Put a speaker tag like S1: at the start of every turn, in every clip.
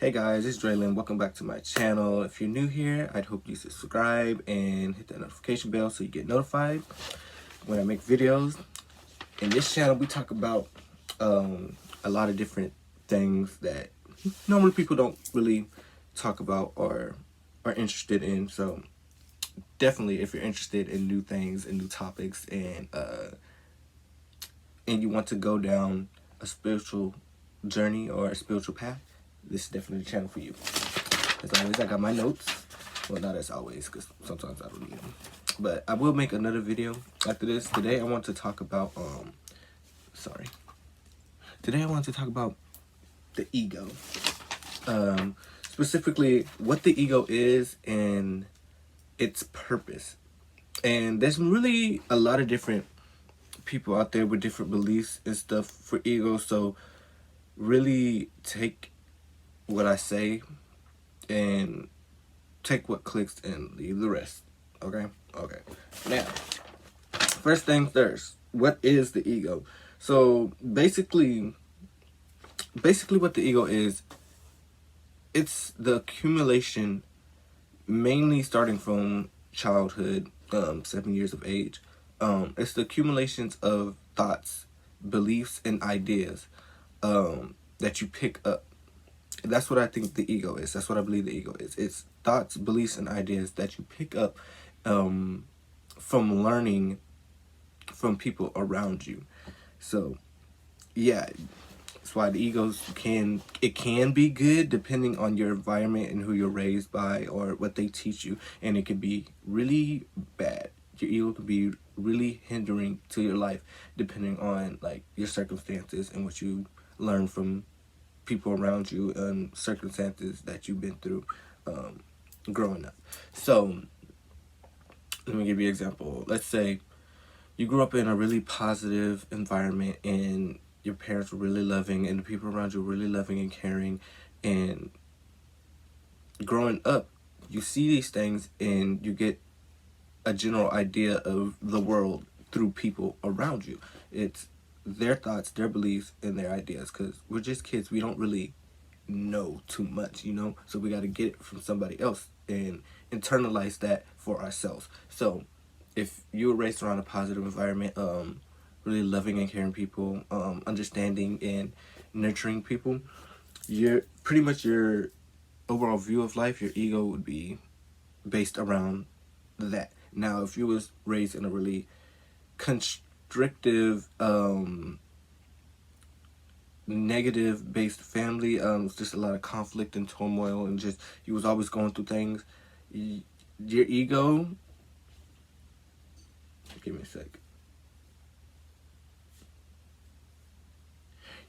S1: Hey guys, it's Draylin. Welcome back to my channel. If you're new here, I'd hope you subscribe and hit that notification bell so you get notified when I make videos. In this channel, we talk about a lot of different things that normally people don't really talk about or are interested in. So definitely, if you're interested in new things and new topics, and you want to go down a spiritual journey or a spiritual path, this is definitely the channel for you. As always, I got my notes. Well, not as always, because sometimes I don't need them. But I will make another video after this. Today, I want to talk about, Today, I want to talk about the ego. Specifically, what the ego is and its purpose. And there's really a lot of different people out there with different beliefs and stuff for ego. So, really take what I say and take what clicks and leave the rest. Okay? Now, first things first, what is the ego? So basically what the ego is, it's the accumulation, mainly starting from childhood, 7 years of age. It's the accumulations of thoughts, beliefs, and ideas that you pick up. That's what I think the ego is. That's what I believe the ego is. It's thoughts, beliefs, and ideas that you pick up from learning from people around you. So, yeah, that's why the egos can be good depending on your environment and who you're raised by or what they teach you, and it can be really bad. Your ego can be really hindering to your life depending on like your circumstances and what you learn from people around you and circumstances that you've been through growing up. So let me give you an example. Let's say you grew up in a really positive environment and your parents were really loving and the people around you were really loving and caring, and growing up you see these things and you get a general idea of the world through people around you. It's their thoughts, their beliefs, and their ideas, because we're just kids. We don't really know too much, so we got to get it from somebody else and internalize that for ourselves. So if you were raised around a positive environment, really loving and caring people, understanding and nurturing people, you're pretty much your overall view of life, your ego would be based around that. Now, if you was raised in a really constrictive, negative based family, it's just a lot of conflict and turmoil, and just you was always going through things, your ego, give me a sec,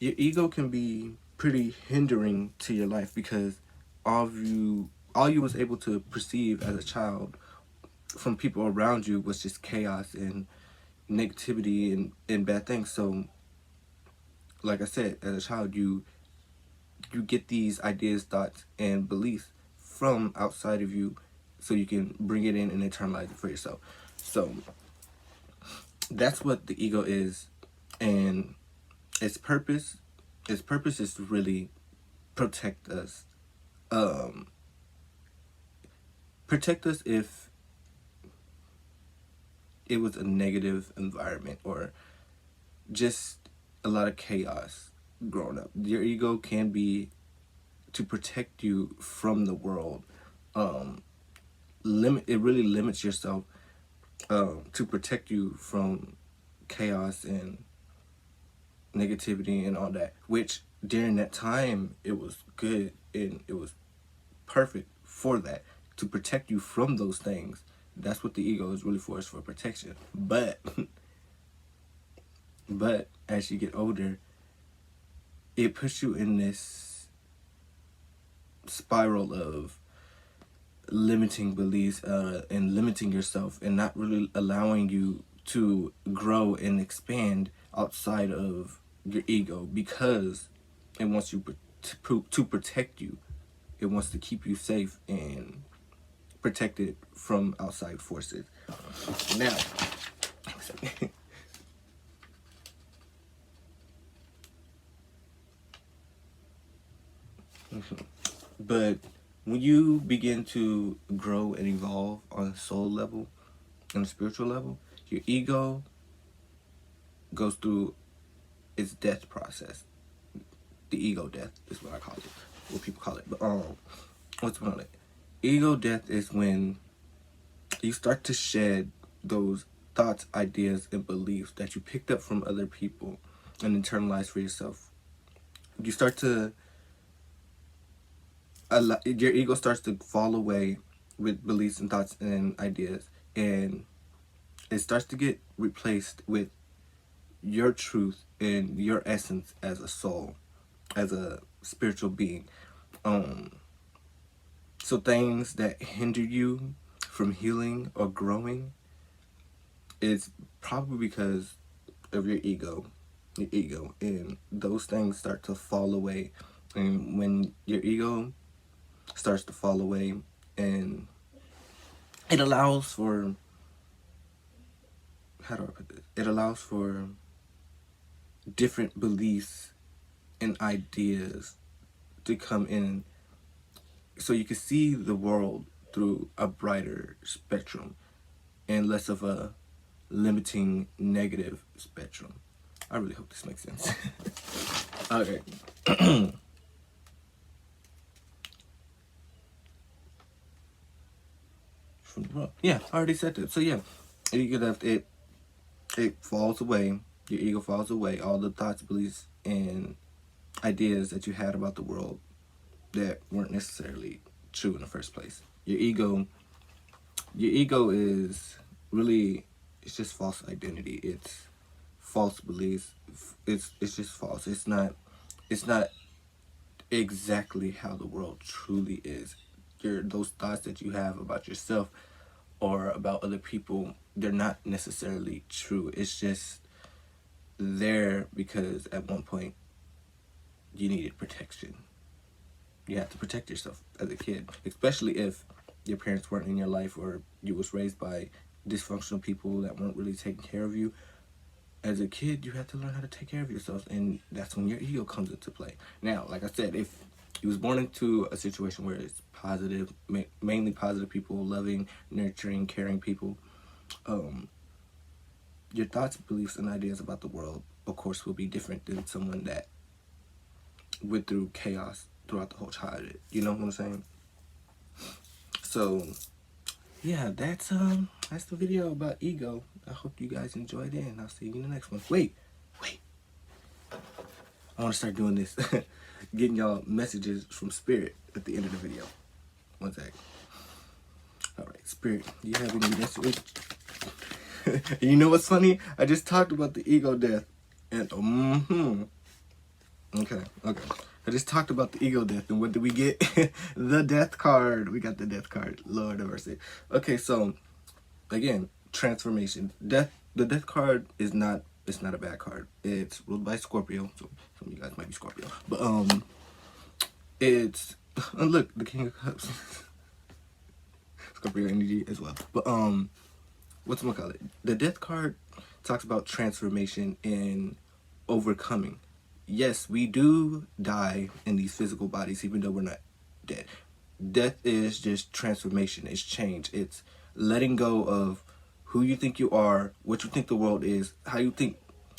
S1: your ego can be pretty hindering to your life, because all you was able to perceive as a child from people around you was just chaos and negativity and bad things. So like I said, as a child, you get these ideas, thoughts, and beliefs from outside of you, so you can bring it in and internalize it for yourself. So that's what the ego is, and its purpose is to really protect us. Protect us if it was a negative environment or just a lot of chaos growing up. Your ego can be to protect you from the world. It really limits yourself to protect you from chaos and negativity and all that, which during that time it was good and it was perfect for that, to protect you from those things. That's what the ego is really for, is for protection. But as you get older, it puts you in this spiral of limiting beliefs and limiting yourself, and not really allowing you to grow and expand outside of your ego, because it wants you to protect you. It wants to keep you safe and protected from outside forces. Now, But when you begin to grow and evolve on a soul level, on a spiritual level, your ego goes through its death process. The ego death is what I call it, what people call it. But what's on it? Ego death is when you start to shed those thoughts, ideas, and beliefs that you picked up from other people and internalize for yourself. You start to your ego starts to fall away with beliefs and thoughts and ideas, and it starts to get replaced with your truth and your essence as a soul, as a spiritual being. So things that hinder you from healing or growing is probably because of your ego, and those things start to fall away. And when your ego starts to fall away, and it allows for, how do I put this? It allows for different beliefs and ideas to come in, so you can see the world through a brighter spectrum and less of a limiting negative spectrum. I really hope this makes sense. Okay. Yeah, I already said that. So yeah, you could have it falls away. Your ego falls away. All the thoughts, beliefs, and ideas that you had about the world that weren't necessarily true in the first place. Your ego is really, it's just false identity. It's false beliefs. It's just false. It's not exactly how the world truly is. Those thoughts that you have about yourself or about other people, they're not necessarily true. It's just there because at one point you needed protection. You have to protect yourself as a kid, especially if your parents weren't in your life or you was raised by dysfunctional people that weren't really taking care of you. As a kid, you have to learn how to take care of yourself, and that's when your ego comes into play. Now, like I said, if you was born into a situation where it's positive, mainly positive people, loving, nurturing, caring people, your thoughts, beliefs, and ideas about the world, of course, will be different than someone that went through chaos throughout the whole childhood. You know what I'm saying? So, yeah, that's the video about ego. I hope you guys enjoyed it, and I'll see you in the next one. Wait. I want to start doing this, getting y'all messages from Spirit at the end of the video. One sec. All right, Spirit, do you have any messages? You know what's funny? I just talked about the ego death, and okay. I just talked about the ego death, and what did we get? The death card. We got the death card. Lord have mercy. Okay, so again, transformation. The death card is not. It's not a bad card. It's ruled by Scorpio. So some of you guys might be Scorpio, but it's look, the King of Cups. Scorpio energy as well. But what's I'm gonna call it? The death card talks about transformation and overcoming. Yes, we do die in these physical bodies, even though we're not dead. Death is just transformation. It's change. It's letting go of who you think you are, what you think the world is, how you think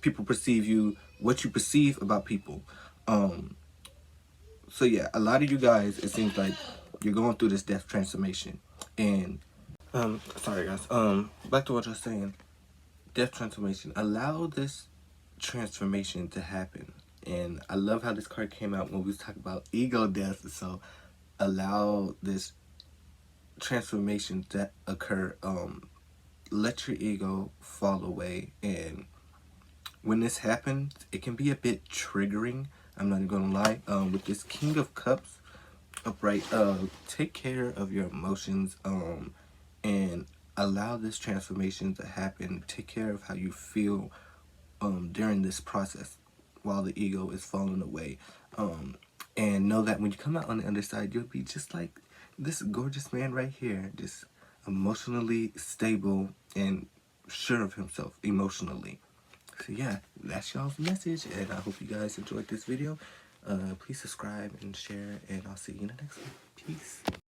S1: people perceive you, what you perceive about people. So yeah, a lot of you guys, it seems like you're going through this death transformation. And sorry guys. Back to what I was saying. Death transformation. Allow this transformation to happen. And I love how this card came out when we was talking about ego death. So allow this transformation to occur. Let your ego fall away, and when this happens, it can be a bit triggering. I'm not even gonna lie. With this King of Cups upright, take care of your emotions, and allow this transformation to happen. Take care of how you feel during this process while the ego is falling away, and know that when you come out on the other side, you'll be just like this gorgeous man right here, just emotionally stable and sure of himself emotionally. So yeah, that's y'all's message, and I hope you guys enjoyed this video. Please subscribe and share, and I'll see you in the next one. Peace.